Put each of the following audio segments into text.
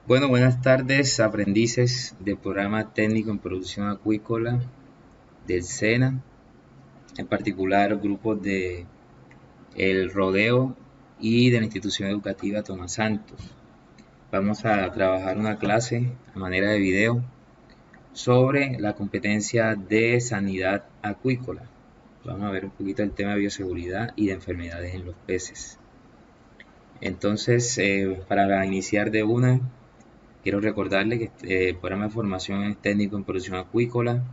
Bueno, buenas tardes, aprendices del programa técnico en producción acuícola del SENA, en particular grupos de El Rodeo y de la institución educativa Tomás Santos. Vamos a trabajar una clase a manera de video sobre la competencia de sanidad acuícola. Vamos a ver un poquito el tema de bioseguridad y de enfermedades en los peces. Entonces, para iniciar de una, quiero recordarle que el programa de formación es técnico en producción acuícola.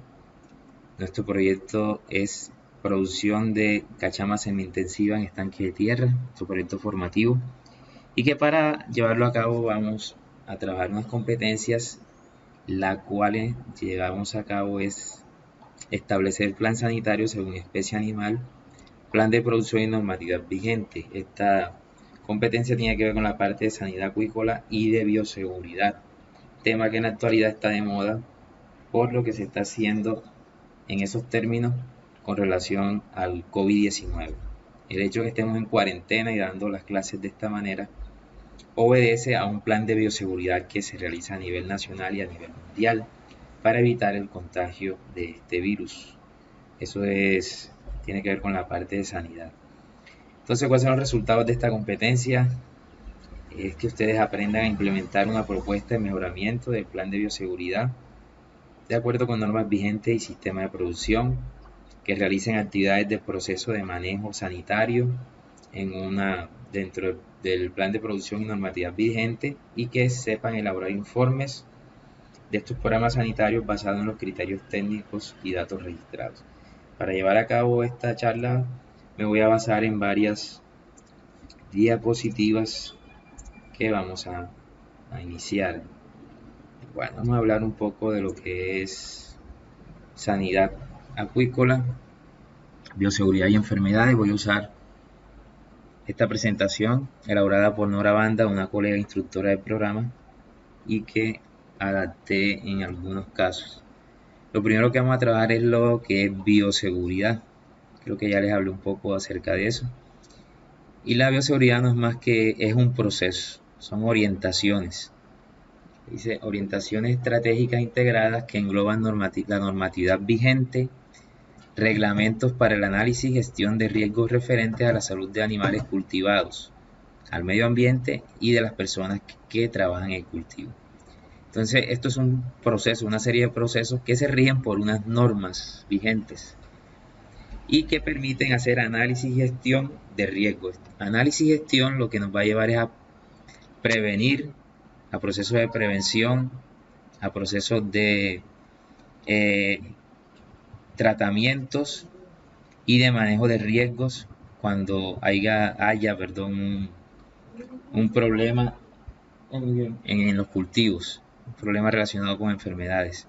Nuestro proyecto es producción de cachama semi-intensiva en estanques de tierra, nuestro proyecto formativo, y que para llevarlo a cabo vamos a trabajar unas competencias, las cuales llevamos a cabo es establecer plan sanitario según especie animal, plan de producción y normatividad vigente. Esta competencia tiene que ver con la parte de sanidad acuícola y de bioseguridad, tema que en la actualidad está de moda por lo que se está haciendo en esos términos con relación al COVID-19. El hecho de que estemos en cuarentena y dando las clases de esta manera obedece a un plan de bioseguridad que se realiza a nivel nacional y a nivel mundial para evitar el contagio de este virus. Tiene que ver con la parte de sanidad. Entonces, ¿cuáles son los resultados de esta competencia? Es que ustedes aprendan a implementar una propuesta de mejoramiento del plan de bioseguridad de acuerdo con normas vigentes y sistema de producción, que realicen actividades de proceso de manejo sanitario dentro del plan de producción y normatividad vigente, y que sepan elaborar informes de estos programas sanitarios basados en los criterios técnicos y datos registrados. Para llevar a cabo esta charla me voy a basar en varias diapositivas que vamos a iniciar. Bueno, vamos a hablar un poco de lo que es sanidad acuícola, bioseguridad y enfermedades. Voy a usar esta presentación elaborada por Nora Banda, una colega instructora del programa, y que adapté en algunos casos. Lo primero que vamos a trabajar es lo que es bioseguridad. Creo que ya les hablé un poco acerca de eso. Y la bioseguridad no es más que es un proceso, son orientaciones. Dice orientaciones estratégicas integradas que engloban la normatividad vigente, reglamentos para el análisis y gestión de riesgos referentes a la salud de animales cultivados, al medio ambiente y de las personas que trabajan en el cultivo. Entonces, esto es un proceso, una serie de procesos que se rigen por unas normas vigentes y que permiten hacer análisis y gestión de riesgos. Análisis y gestión lo que nos va a llevar es a prevenir, a procesos de prevención, a procesos de tratamientos y de manejo de riesgos cuando haya un problema en los cultivos, un problema relacionado con enfermedades.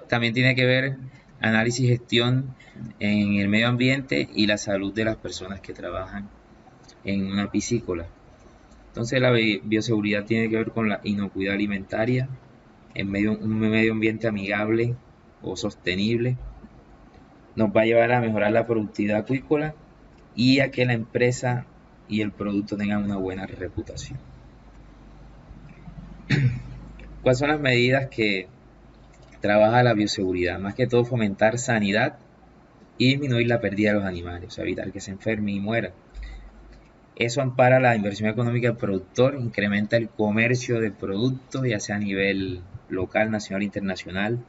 También tiene que ver análisis y gestión en el medio ambiente y la salud de las personas que trabajan en una piscícola. Entonces la bioseguridad tiene que ver con la inocuidad alimentaria, un medio ambiente amigable o sostenible. Nos va a llevar a mejorar la productividad acuícola y a que la empresa y el producto tengan una buena reputación. ¿Cuáles son las medidas que trabaja la bioseguridad? Más que todo fomentar sanidad y disminuir la pérdida de los animales, o sea, evitar que se enfermen y mueran. Eso ampara la inversión económica del productor, incrementa el comercio de productos, ya sea a nivel local, nacional e internacional,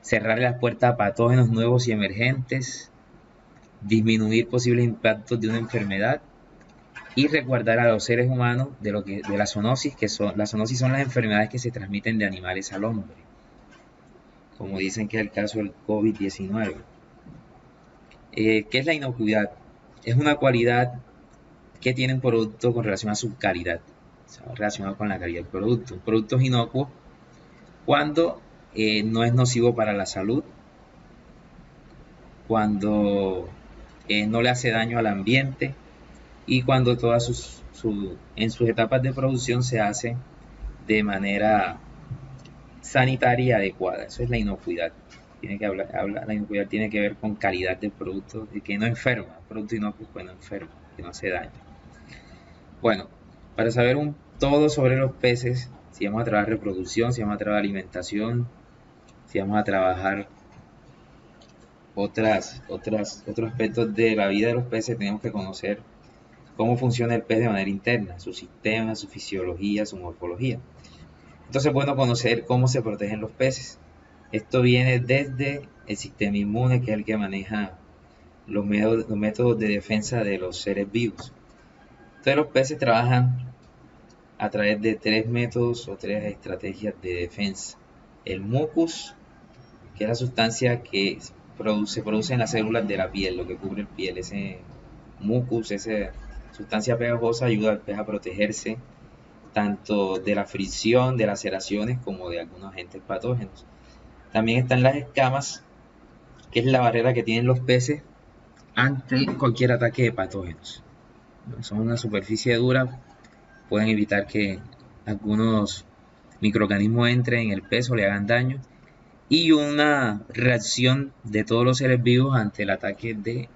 cerrar las puertas a patógenos nuevos y emergentes, disminuir posibles impactos de una enfermedad y resguardar a los seres humanos de la zoonosis, las zoonosis son las enfermedades que se transmiten de animales al hombre, como dicen que es el caso del COVID-19. ¿Qué es la inocuidad? Es una cualidad que tiene un producto con relación a su calidad, o sea, relacionado con la calidad del producto. Un producto es inocuo cuando no es nocivo para la salud, cuando no le hace daño al ambiente y cuando en sus etapas de producción se hace de manera sanitaria y adecuada. Eso es la inocuidad. La inocuidad tiene que ver con calidad del producto, de que no enferma. El producto inocuo pues no enferma, que no hace daño. Bueno, para saber todo sobre los peces, si vamos a trabajar reproducción, si vamos a trabajar alimentación, si vamos a trabajar otros aspectos de la vida de los peces, tenemos que conocer cómo funciona el pez de manera interna, su sistema, su fisiología, su morfología. Entonces es bueno conocer cómo se protegen los peces. Esto viene desde el sistema inmune, que es el que maneja los métodos de defensa de los seres vivos. Entonces los peces trabajan a través de 3 métodos o 3 estrategias de defensa. El mucus, que es la sustancia que se produce en las células de la piel, lo que cubre el piel. Ese mucus, esa sustancia pegajosa, ayuda al pez a protegerse tanto de la fricción, de laceraciones, como de algunos agentes patógenos. También están las escamas, que es la barrera que tienen los peces ante cualquier ataque de patógenos. Son una superficie dura, pueden evitar que algunos microorganismos entren en el pez o le hagan daño, y una reacción de todos los seres vivos ante el ataque de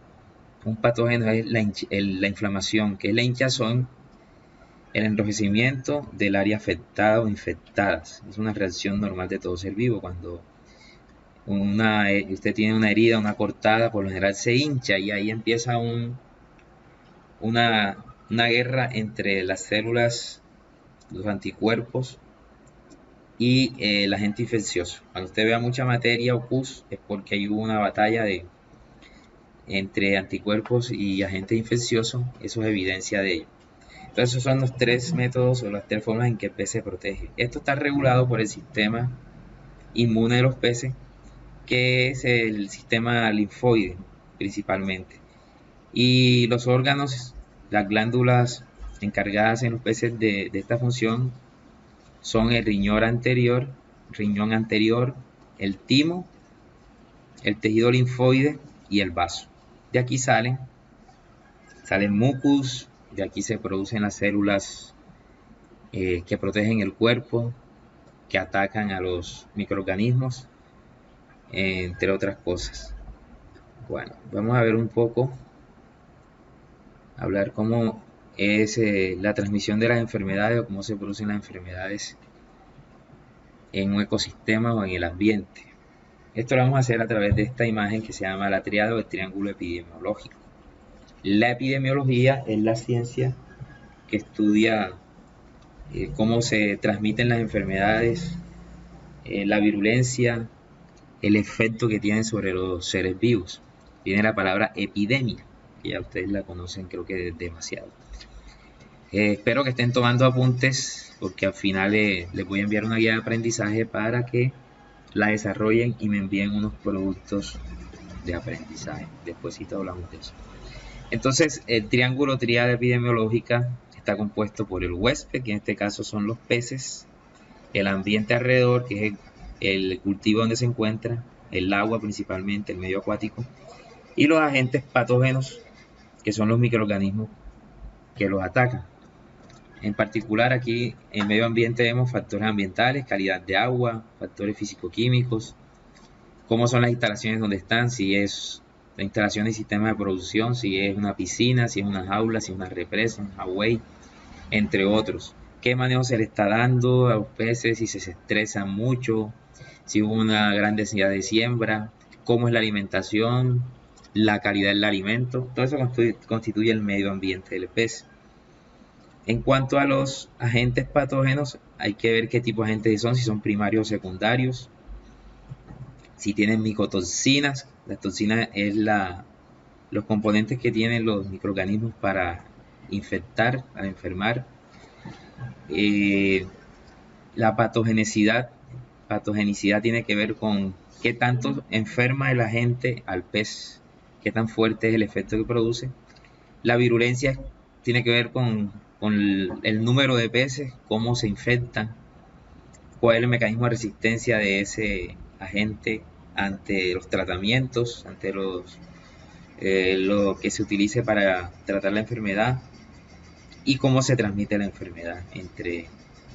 un patógeno es la inflamación, que es la hinchazón, el enrojecimiento del área afectada o infectadas. Es una reacción normal de todo ser vivo. Cuando usted tiene una herida, una cortada, por lo general se hincha, y ahí empieza una guerra entre las células, los anticuerpos y el agente infeccioso. Cuando usted vea mucha materia o pus, es porque hay una batalla entre anticuerpos y agentes infecciosos. Eso es evidencia de ello. Entonces esos son los 3 métodos o las 3 formas en que el pez se protege. Esto está regulado por el sistema inmune de los peces, que es el sistema linfoide principalmente. Y los órganos, las glándulas encargadas en los peces de esta función son el riñón anterior, el timo, el tejido linfoide y el vaso. De aquí sale el mucus, de aquí se producen las células que protegen el cuerpo, que atacan a los microorganismos, entre otras cosas. Bueno, vamos a ver un poco, hablar cómo es la transmisión de las enfermedades o cómo se producen las enfermedades en un ecosistema o en el ambiente. Esto lo vamos a hacer a través de esta imagen que se llama la tríada o el triángulo epidemiológico. La epidemiología es la ciencia que estudia cómo se transmiten las enfermedades, la virulencia, el efecto que tienen sobre los seres vivos. Viene la palabra epidemia, que ya ustedes la conocen, creo que demasiado. Espero que estén tomando apuntes, porque al final les voy a enviar una guía de aprendizaje para que la desarrollen y me envíen unos productos de aprendizaje. Despuésito hablamos de eso. Entonces, el triángulo tríada epidemiológica está compuesto por el huésped, que en este caso son los peces, el ambiente alrededor, que es el cultivo donde se encuentra, el agua principalmente, el medio acuático, y los agentes patógenos, que son los microorganismos que los atacan. En particular, aquí en medio ambiente vemos factores ambientales, calidad de agua, factores físico-químicos, cómo son las instalaciones donde están, si es la instalación del sistema de producción, si es una piscina, si es una jaula, si es una represa, un Hawái, entre otros. Qué manejo se le está dando a los peces, si se estresan mucho, si hubo una gran densidad de siembra, cómo es la alimentación, la calidad del alimento. Todo eso constituye el medio ambiente del pez. En cuanto a los agentes patógenos, hay que ver qué tipo de agentes son, si son primarios o secundarios, si tienen micotoxinas. Las toxinas es los componentes que tienen los microorganismos para infectar, para enfermar. La patogenicidad tiene que ver con qué tanto enferma el agente al pez, qué tan fuerte es el efecto que produce. La virulencia tiene que ver con el número de peces, cómo se infectan, cuál es el mecanismo de resistencia de ese agente ante los tratamientos, ante lo que se utilice para tratar la enfermedad, y cómo se transmite la enfermedad entre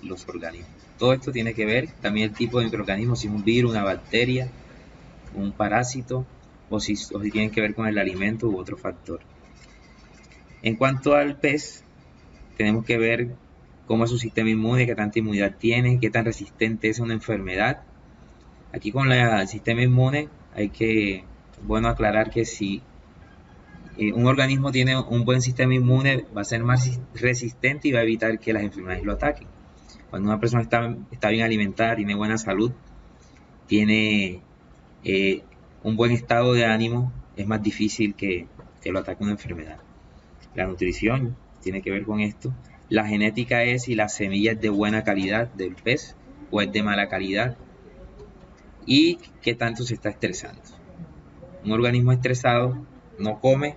los organismos. Todo esto tiene que ver también el tipo de microorganismo, si es un virus, una bacteria, un parásito, o si tienen que ver con el alimento u otro factor. En cuanto al pez, tenemos que ver cómo es su sistema inmune, qué tanta inmunidad tiene, qué tan resistente es a una enfermedad. Aquí con el sistema inmune bueno aclarar que si un organismo tiene un buen sistema inmune, va a ser más resistente y va a evitar que las enfermedades lo ataquen. Cuando una persona está bien alimentada, tiene buena salud, tiene un buen estado de ánimo, es más difícil que lo ataque una enfermedad. La nutrición tiene que ver con esto. La genética es si la semilla es de buena calidad del pez o es de mala calidad, y qué tanto se está estresando. Un organismo estresado no come,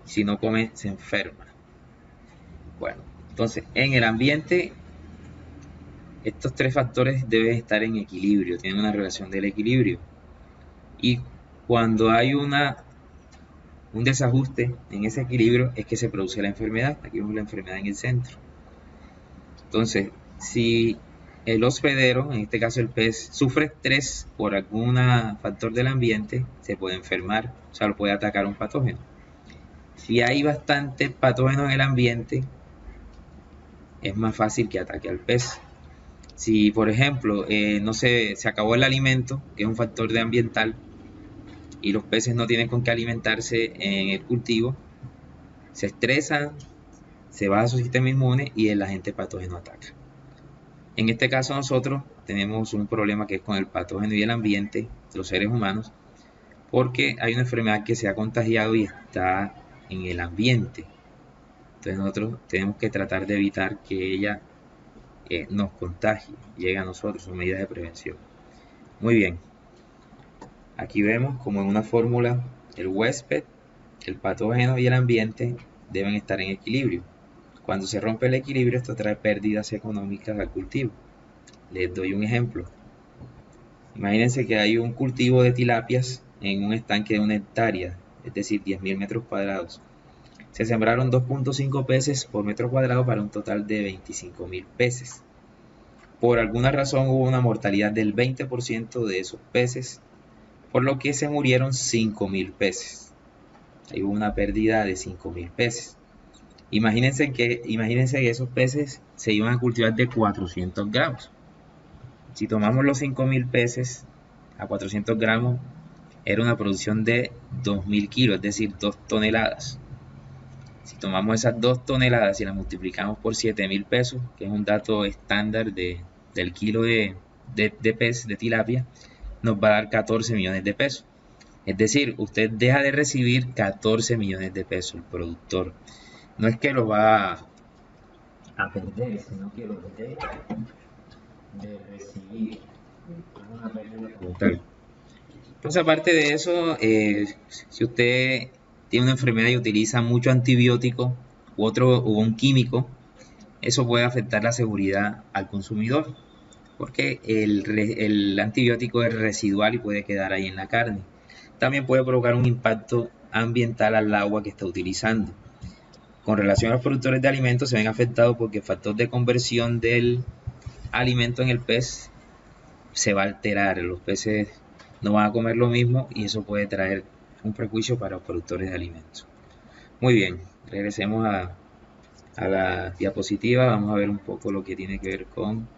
si no come se enferma. Bueno, entonces en el ambiente estos tres factores deben estar en equilibrio, tienen una relación del equilibrio, y cuando hay un desajuste en ese equilibrio es que se produce la enfermedad. Aquí vemos la enfermedad en el centro. Entonces, si el hospedero, en este caso el pez, sufre estrés por algún factor del ambiente, se puede enfermar, o sea, lo puede atacar un patógeno. Si hay bastante patógeno en el ambiente, es más fácil que ataque al pez. Si, por ejemplo, no se acabó el alimento, que es un factor de ambiental, y los peces no tienen con qué alimentarse en el cultivo, se estresan, se baja su sistema inmune y el agente patógeno ataca. En este caso nosotros tenemos un problema que es con el patógeno y el ambiente de los seres humanos, porque hay una enfermedad que se ha contagiado y está en el ambiente. Entonces nosotros tenemos que tratar de evitar que ella nos contagie, llegue a nosotros, son medidas de prevención. Muy bien, aquí vemos como en una fórmula el huésped, el patógeno y el ambiente deben estar en equilibrio. Cuando se rompe el equilibrio, esto trae pérdidas económicas al cultivo. Les doy un ejemplo. Imagínense que hay un cultivo de tilapias en un estanque de 1 hectárea, es decir, 10.000 metros cuadrados. Se sembraron 2.5 peces por metro cuadrado para un total de 25.000 peces. Por alguna razón hubo una mortalidad del 20% de esos peces, por lo que se murieron 5.000 peces. Ahí hubo una pérdida de 5.000 peces. Imagínense que esos peces se iban a cultivar de 400 gramos. Si tomamos los 5.000 peces a 400 gramos, era una producción de 2.000 kilos, es decir, 2 toneladas. Si tomamos esas 2 toneladas y las multiplicamos por 7.000 pesos, que es un dato estándar del kilo de pez, de tilapia, nos va a dar 14 millones de pesos. Es decir, usted deja de recibir 14 millones de pesos, el productor. No es que lo va a perder, sino que lo debe de recibir. Es una pérdida total. Entonces, aparte de eso, si usted tiene una enfermedad y utiliza mucho antibiótico u un químico, eso puede afectar la seguridad al consumidor, porque el antibiótico es residual y puede quedar ahí en la carne. También puede provocar un impacto ambiental al agua que está utilizando. Con relación a los productores de alimentos, se ven afectados porque el factor de conversión del alimento en el pez se va a alterar. Los peces no van a comer lo mismo y eso puede traer un perjuicio para los productores de alimentos. Muy bien, regresemos a la diapositiva. Vamos a ver un poco lo que tiene que ver con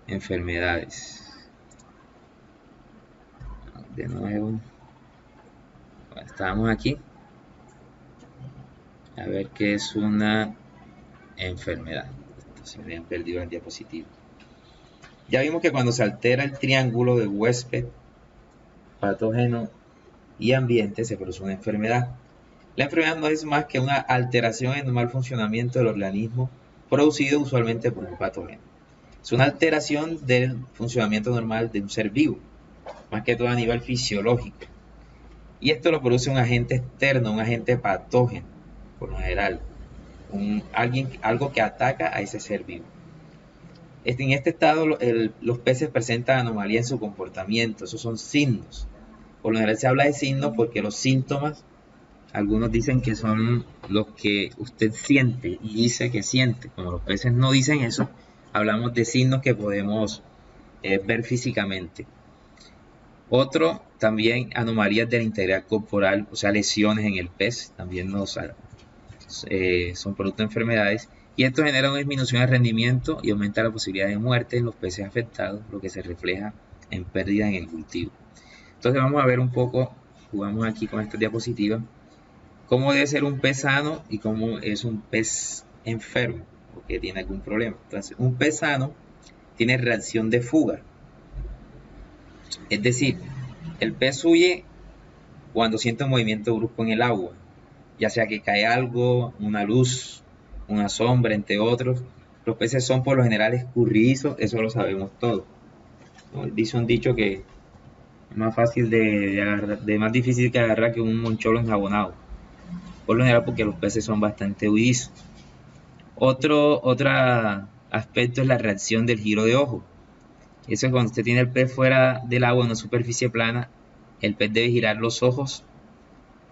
enfermedades. De nuevo, bueno, estábamos aquí. A ver qué es una enfermedad. Se me habían perdido las diapositivas. Ya vimos que cuando se altera el triángulo de huésped, patógeno y ambiente, se produce una enfermedad. La enfermedad no es más que una alteración en el normal funcionamiento del organismo, producido usualmente por un patógeno. Es una alteración del funcionamiento normal de un ser vivo, más que todo a nivel fisiológico. Y esto lo produce un agente externo, un agente patógeno, por lo general, algo que ataca a ese ser vivo. En este estado los peces presentan anomalías en su comportamiento, esos son signos. Por lo general se habla de signos porque los síntomas, algunos dicen que son los que usted siente y dice que siente. Como los peces no dicen eso, hablamos de signos que podemos ver físicamente. Otro, también anomalías de la integridad corporal, o sea, lesiones en el pez, también son producto de enfermedades. Y esto genera una disminución de rendimiento y aumenta la posibilidad de muerte en los peces afectados, lo que se refleja en pérdida en el cultivo. Entonces vamos a ver un poco, jugamos aquí con esta diapositiva, cómo debe ser un pez sano y cómo es un pez enfermo o que tiene algún problema. Entonces, un pez sano tiene reacción de fuga, es decir, el pez huye cuando siente un movimiento brusco en el agua, ya sea que cae algo, una luz, una sombra, entre otros. Los peces son por lo general escurridizos, eso lo sabemos todos, ¿no? Dice un dicho que es más fácil de agarrar, de más difícil que agarrar que un moncholo enjabonado, por lo general porque los peces son bastante huidizos. Otro aspecto es la reacción del giro de ojo. Eso es cuando usted tiene el pez fuera del agua en una superficie plana, el pez debe girar los ojos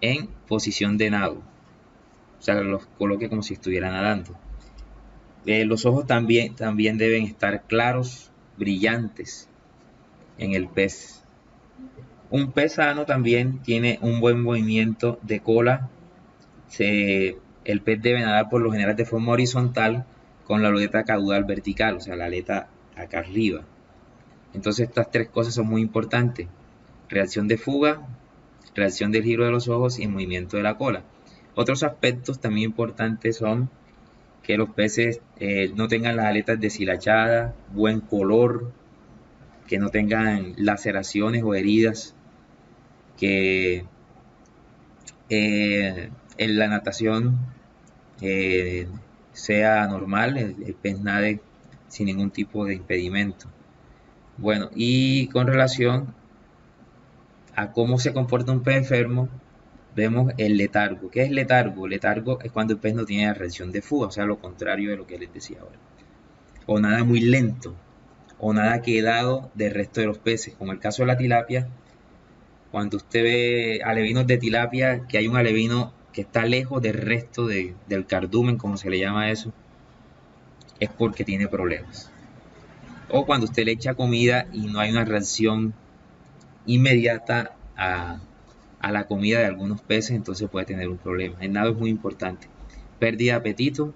en posición de nado. O sea, los coloque como si estuviera nadando. Los ojos también deben estar claros, brillantes en el pez. Un pez sano también tiene un buen movimiento de cola. El pez debe nadar por lo general de forma horizontal con la aleta caudal vertical, o sea, la aleta acá arriba. Entonces estas tres cosas son muy importantes. Reacción de fuga, reacción del giro de los ojos y movimiento de la cola. Otros aspectos también importantes son que los peces no tengan las aletas deshilachadas, buen color, que no tengan laceraciones o heridas, que en la natación eh, sea normal, el pez nade sin ningún tipo de impedimento. Bueno, y con relación a cómo se comporta un pez enfermo, vemos el letargo. ¿Qué es letargo? Letargo es cuando el pez no tiene reacción de fuga, o sea, lo contrario de lo que les decía ahora. O nada muy lento, o nada quedado del resto de los peces, como el caso de la tilapia. Cuando usted ve alevinos de tilapia, que hay un alevino que está lejos del resto del cardumen, como se le llama eso, es porque tiene problemas. O cuando usted le echa comida y no hay una reacción inmediata a la comida de algunos peces, entonces puede tener un problema. El nado es muy importante. Pérdida de apetito.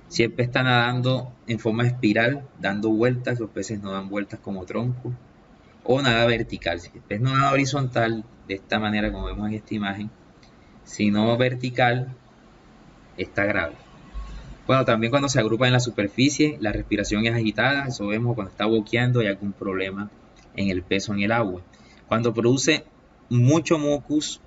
Si el pez está nadando en forma espiral, dando vueltas, los peces no dan vueltas como tronco. O nada vertical. Si el pez no nada horizontal, de esta manera como vemos en esta imagen, sino vertical, está grave. Bueno, también cuando se agrupa en la superficie, la respiración es agitada, eso vemos cuando está boqueando, hay algún problema en el peso en el agua. Cuando produce mucho mucus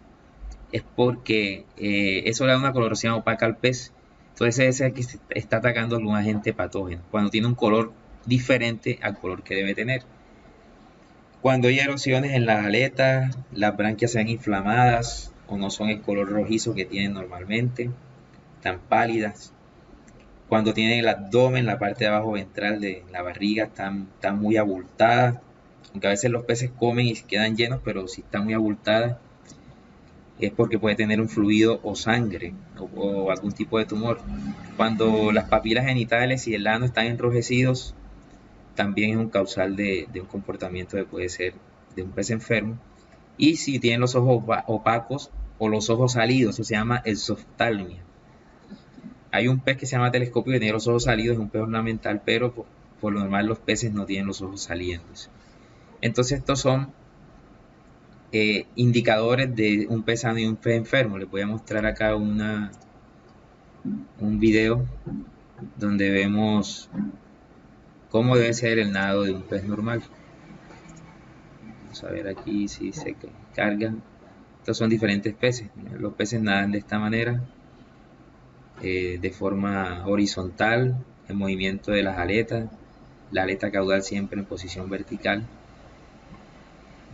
es porque eso le da una coloración opaca al pez. Entonces ese es el que está atacando algún agente patógeno, cuando tiene un color diferente al color que debe tener. Cuando hay erosiones en las aletas, las branquias se ven inflamadas o no son el color rojizo que tienen normalmente, están pálidas. Cuando tienen el abdomen, la parte de abajo ventral de la barriga están muy abultadas, aunque a veces los peces comen y se quedan llenos, pero si están muy abultadas es porque puede tener un fluido o sangre o algún tipo de tumor. Cuando las papilas genitales y el ano están enrojecidos, también es un causal de un comportamiento que puede ser de un pez enfermo. Y si tienen los ojos opacos o los ojos salidos, eso se llama exoftalmia. Hay un pez que se llama telescopio que tiene los ojos salidos, es un pez ornamental, pero por lo normal los peces no tienen los ojos salientes. Entonces estos son indicadores de un pez sano y un pez enfermo. Les voy a mostrar acá un video donde vemos cómo debe ser el nado de un pez normal. Vamos a ver aquí si se cargan. Estos son diferentes peces. Los peces nadan de esta manera, de forma horizontal, en movimiento de las aletas, la aleta caudal siempre en posición vertical.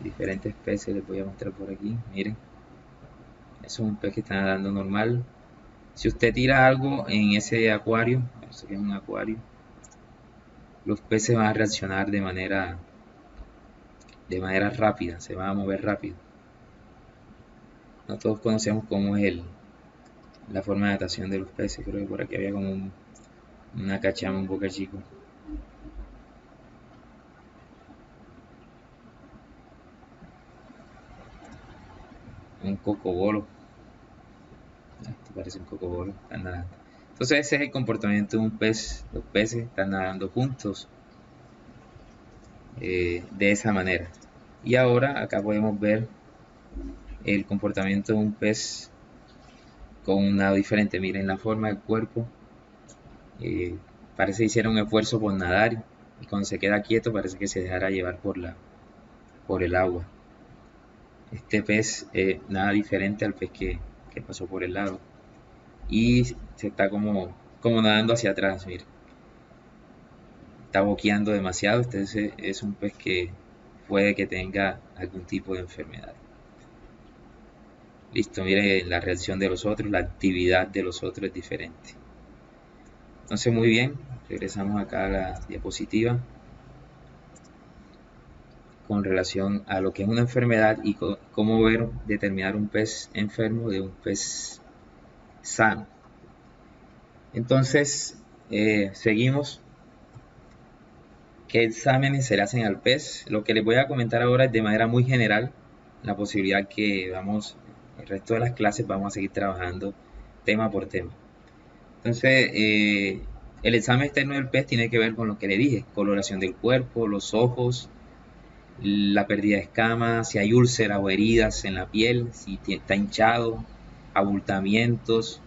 Diferentes peces les voy a mostrar por aquí. Miren, eso es un pez que está nadando normal. Si usted tira algo en ese acuario, eso es un acuario, los peces van a reaccionar de manera rápida, se van a mover rápido. No todos conocemos cómo es la forma de natación de los peces. Creo que por aquí había como una cachama un boca chico. Un cocobolo. Esto parece un cocobolo. Entonces ese es el comportamiento de un pez. Los peces están nadando juntos de esa manera. Y ahora acá podemos ver el comportamiento de un pez con un nado diferente. Miren la forma del cuerpo. Parece que hicieron un esfuerzo por nadar y cuando se queda quieto parece que se dejará llevar por el agua. Este pez nada diferente al pez que pasó por el lado y se está como nadando hacia atrás. Miren, está boqueando demasiado. Este es un pez que puede que tenga algún tipo de enfermedad. Listo, miren la reacción de los otros, la actividad de los otros es diferente. Entonces muy bien, regresamos acá a la diapositiva con relación a lo que es una enfermedad y cómo determinar un pez enfermo de un pez sano. Entonces seguimos. ¿Qué exámenes se le hacen al pez? Lo que les voy a comentar ahora es de manera muy general, la posibilidad que el resto de las clases vamos a seguir trabajando tema por tema. Entonces, el examen externo del pez tiene que ver con lo que le dije: coloración del cuerpo, los ojos, la pérdida de escamas, si hay úlceras o heridas en la piel, si está hinchado, abultamientos,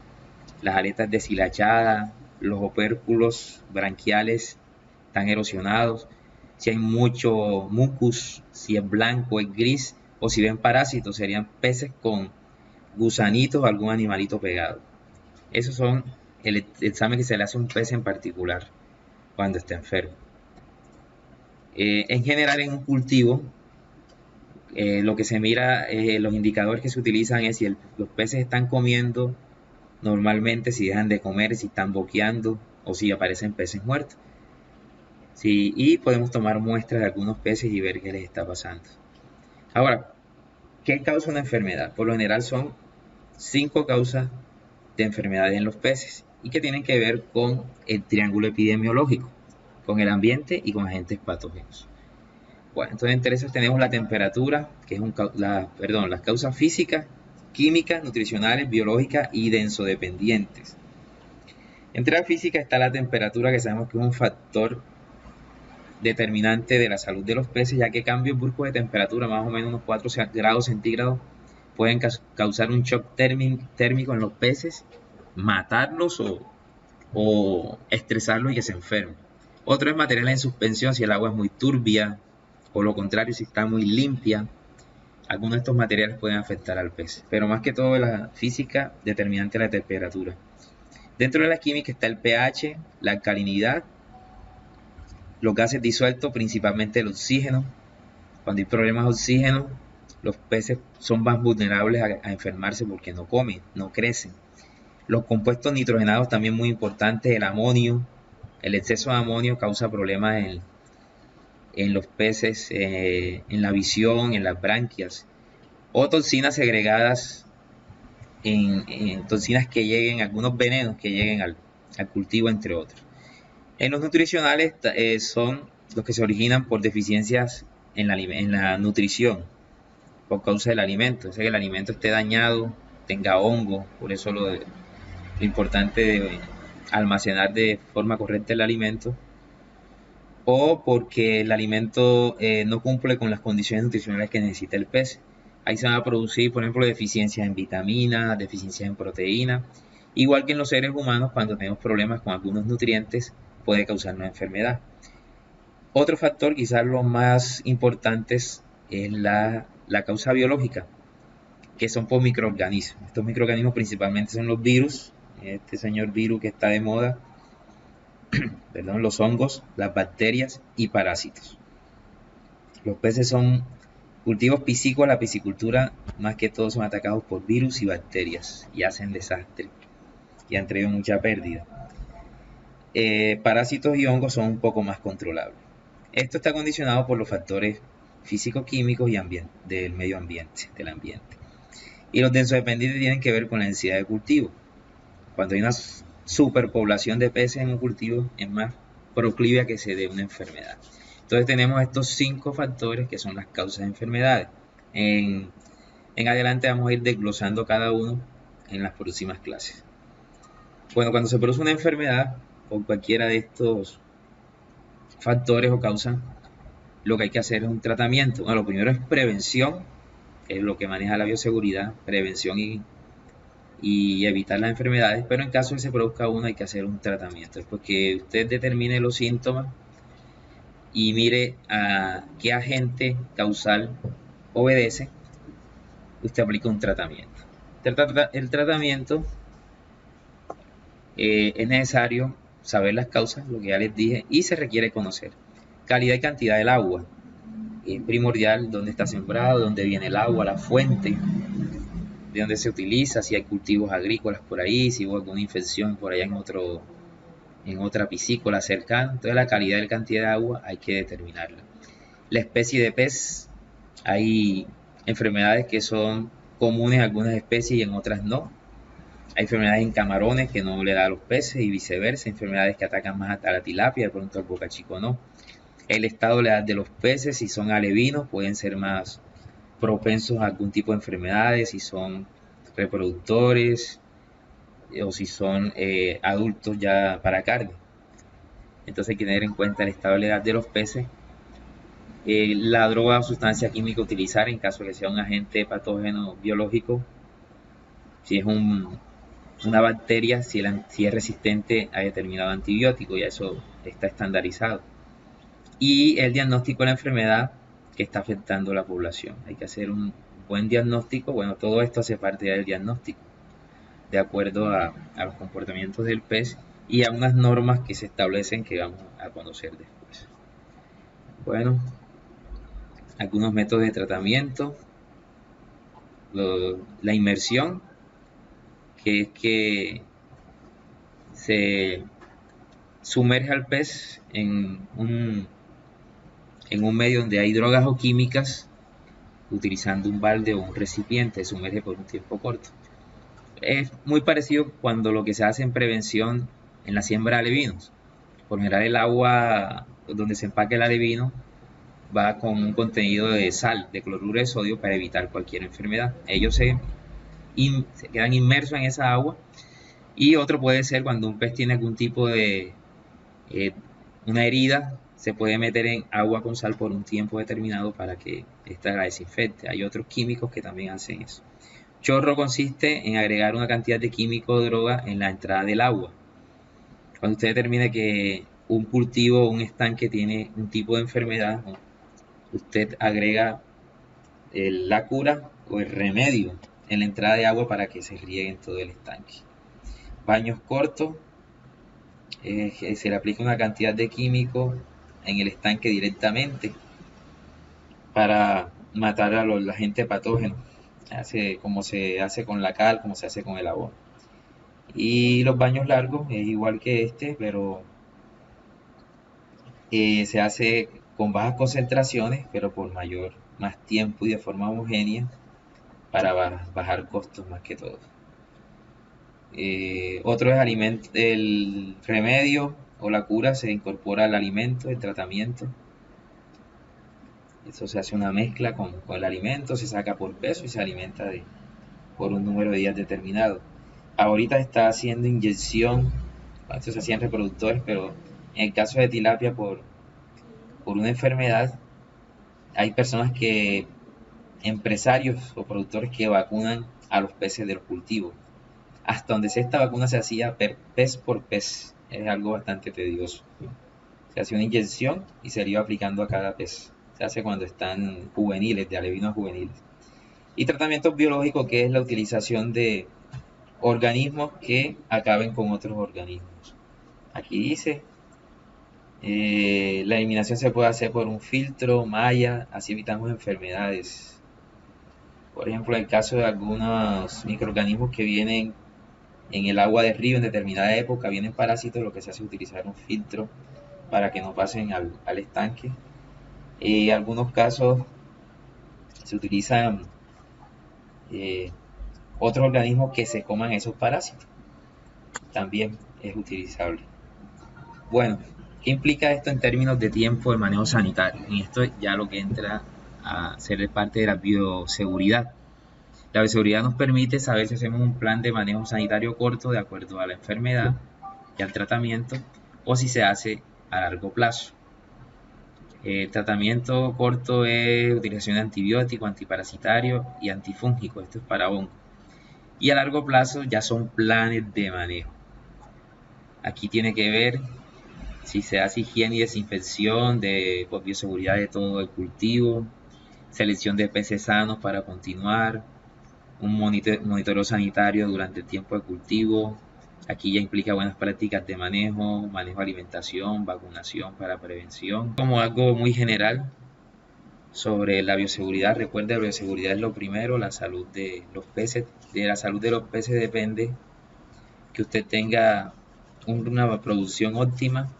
las aletas deshilachadas, los opérculos branquiales están erosionados, si hay mucho mucus, si es blanco, es gris, o si ven parásitos, serían peces con gusanitos o algún animalito pegado. Esos son el examen que se le hace a un pez en particular cuando está enfermo. En general, en un cultivo, lo que se mira, los indicadores que se utilizan es si los peces están comiendo normalmente, si dejan de comer, si están boqueando o si aparecen peces muertos. Sí, y podemos tomar muestras de algunos peces y ver qué les está pasando. Ahora, ¿qué causa una enfermedad? Por lo general son 5 causas de enfermedades en los peces y que tienen que ver con el triángulo epidemiológico, con el ambiente y con agentes patógenos. Bueno, entonces entre esas tenemos la temperatura, que es las causas físicas, químicas, nutricionales, biológicas y densodependientes. Entre la física está la temperatura, que sabemos que es un factor determinante de la salud de los peces, ya que cambios bruscos de temperatura, más o menos unos 4 grados centígrados, pueden causar un shock térmico en los peces, matarlos o estresarlos y que se enfermen. Otro es materiales en suspensión, si el agua es muy turbia, o lo contrario, si está muy limpia. Algunos de estos materiales pueden afectar al pez, pero más que todo la física determinante de la temperatura. Dentro de la química está el pH, la alcalinidad, los gases disueltos, principalmente el oxígeno. Cuando hay problemas de oxígeno, los peces son más vulnerables a enfermarse porque no comen, no crecen. Los compuestos nitrogenados también muy importantes, el amonio. El exceso de amonio causa problemas en los peces, en la visión, en las branquias. O toxinas segregadas, en toxinas que lleguen, algunos venenos que lleguen al cultivo, entre otros. En los nutricionales son los que se originan por deficiencias en la nutrición, por causa del alimento. O sea, que el alimento esté dañado, tenga hongo, por eso lo importante de almacenar de forma correcta el alimento, o porque el alimento no cumple con las condiciones nutricionales que necesita el pez. Ahí se van a producir, por ejemplo, deficiencias en vitaminas, deficiencias en proteínas. Igual que en los seres humanos, cuando tenemos problemas con algunos nutrientes, puede causar una enfermedad. Otro factor, quizás lo más importante, es la causa biológica, que son por microorganismos. Estos microorganismos principalmente son los virus, este señor virus que está de moda, perdón, los hongos, las bacterias y parásitos. Los peces son cultivos piscícolas, la piscicultura más que todo son atacados por virus y bacterias y hacen desastre y han traído mucha pérdida. Parásitos y hongos son un poco más controlables. Esto está condicionado por los factores físico-químicos y del medio ambiente, del ambiente. Y los densodependientes tienen que ver con la densidad de cultivo. Cuando hay una superpoblación de peces en un cultivo, es más proclive a que se dé una enfermedad. Entonces tenemos estos 5 factores que son las causas de enfermedades. En adelante vamos a ir desglosando cada uno en las próximas clases. Bueno, cuando se produce una enfermedad por cualquiera de estos factores o causas, lo que hay que hacer es un tratamiento. Bueno, lo primero es prevención, que es lo que maneja la bioseguridad, prevención y evitar las enfermedades, pero en caso de que se produzca uno hay que hacer un tratamiento. Después que usted determine los síntomas y mire a qué agente causal obedece, usted aplica un tratamiento. El tratamiento es necesario saber las causas, lo que ya les dije, y se requiere conocer calidad y cantidad del agua. Es primordial dónde está sembrado, dónde viene el agua, la fuente, de dónde se utiliza, si hay cultivos agrícolas por ahí, si hubo alguna infección por allá en otra piscícola cercana. Entonces la calidad y la cantidad de agua hay que determinarla. La especie de pez, hay enfermedades que son comunes en algunas especies y en otras no. Hay enfermedades en camarones que no le da a los peces y viceversa, enfermedades que atacan más a la tilapia, de pronto al bocachico no. El estado de la edad de los peces, si son alevinos, pueden ser más propensos a algún tipo de enfermedades, si son reproductores o si son adultos ya para carne. Entonces hay que tener en cuenta el estado de la edad de los peces, la droga o sustancia química a utilizar en caso de que sea un agente patógeno biológico, si es una bacteria, si es resistente a determinado antibiótico, ya eso está estandarizado. Y el diagnóstico de la enfermedad que está afectando a la población. Hay que hacer un buen diagnóstico. Bueno, todo esto hace parte del diagnóstico, de acuerdo a los comportamientos del pez y a unas normas que se establecen que vamos a conocer después. Bueno, algunos métodos de tratamiento. La inmersión, que es que se sumerge al pez en un medio donde hay drogas o químicas, utilizando un balde o un recipiente, se sumerge por un tiempo corto. Es muy parecido cuando lo que se hace en prevención en la siembra de alevinos. Por general el agua donde se empaque el alevino va con un contenido de sal, de cloruro de sodio, para evitar cualquier enfermedad. Ellos se quedan inmersos en esa agua. Y otro puede ser cuando un pez tiene algún tipo de una herida, se puede meter en agua con sal por un tiempo determinado para que ésta la desinfecte. Hay otros químicos que también hacen eso. Chorro consiste en agregar una cantidad de químico o droga en la entrada del agua. Cuando usted determine que un cultivo o un estanque tiene un tipo de enfermedad, usted agrega la cura o el remedio en la entrada de agua para que se riegue en todo el estanque. Baños cortos, se le aplica una cantidad de químico en el estanque directamente para matar a los agentes patógenos, como se hace con la cal, como se hace con el abono. Y los baños largos es igual que este, pero se hace con bajas concentraciones, pero por más tiempo y de forma homogénea para bajar costos más que todo. Otro es el remedio o la cura, se incorpora al alimento, el tratamiento. Eso se hace una mezcla con el alimento, se saca por peso y se alimenta por un número de días determinado. Ahorita está haciendo inyección, antes se hacían reproductores, pero en el caso de tilapia por una enfermedad, hay empresarios o productores que vacunan a los peces de los cultivos. Hasta donde esta vacuna se hacía pez por pez, es algo bastante tedioso. Se hacía una inyección y se le iba aplicando a cada pez. Se hace cuando están juveniles, de alevinos juveniles. Y tratamientos biológicos, que es la utilización de organismos que acaben con otros organismos. Aquí dice, la eliminación se puede hacer por un filtro, malla, así evitamos enfermedades. Por ejemplo, en el caso de algunos microorganismos que vienen en el agua de río en determinada época, vienen parásitos, lo que se hace es utilizar un filtro para que no pasen al estanque. En algunos casos se utilizan otros organismos que se coman esos parásitos. También es utilizable. Bueno, ¿qué implica esto en términos de tiempo de manejo sanitario? En esto ya lo que entra a ser parte de la bioseguridad. La bioseguridad nos permite saber si hacemos un plan de manejo sanitario corto de acuerdo a la enfermedad y al tratamiento, o si se hace a largo plazo. El tratamiento corto es utilización de antibióticos, antiparasitarios y antifúngicos, esto es para hongos. Y a largo plazo ya son planes de manejo. Aquí tiene que ver si se hace higiene y desinfección de bioseguridad de todo el cultivo, selección de peces sanos para continuar, un monitoreo sanitario durante el tiempo de cultivo. Aquí ya implica buenas prácticas de manejo de alimentación, vacunación para prevención. Como algo muy general sobre la bioseguridad, recuerda, la bioseguridad es lo primero, la salud de los peces. De la salud de los peces depende que usted tenga una producción óptima,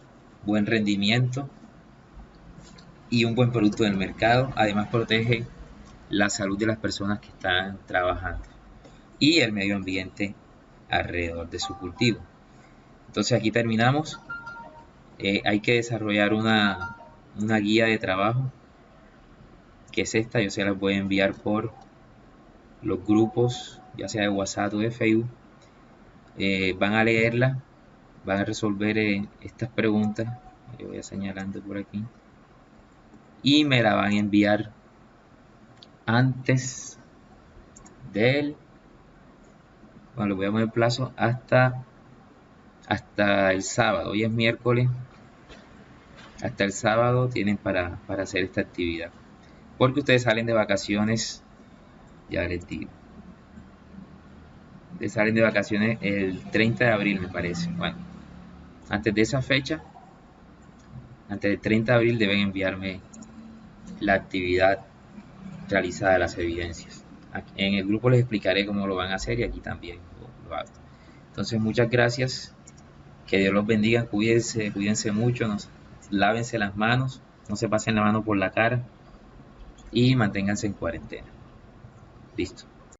buen rendimiento y un buen producto en el mercado. Además protege la salud de las personas que están trabajando y el medio ambiente alrededor de su cultivo. Entonces aquí terminamos. Hay que desarrollar una guía de trabajo, que es esta. Yo se las voy a enviar por los grupos, ya sea de WhatsApp o de Facebook. Van a leerla, van a resolver estas preguntas. Yo voy a señalando por aquí y me la van a enviar antes del, bueno, le voy a poner plazo hasta el sábado. Hoy es miércoles, hasta el sábado tienen para hacer esta actividad, porque ustedes salen de vacaciones, ya les digo, ustedes salen de vacaciones el 30 de abril me parece. Bueno, antes de esa fecha, antes del 30 de abril deben enviarme la actividad realizada de las evidencias. En el grupo les explicaré cómo lo van a hacer y aquí también lo hago. Entonces muchas gracias, que Dios los bendiga, cuídense mucho, lávense las manos, no se pasen la mano por la cara y manténganse en cuarentena. Listo.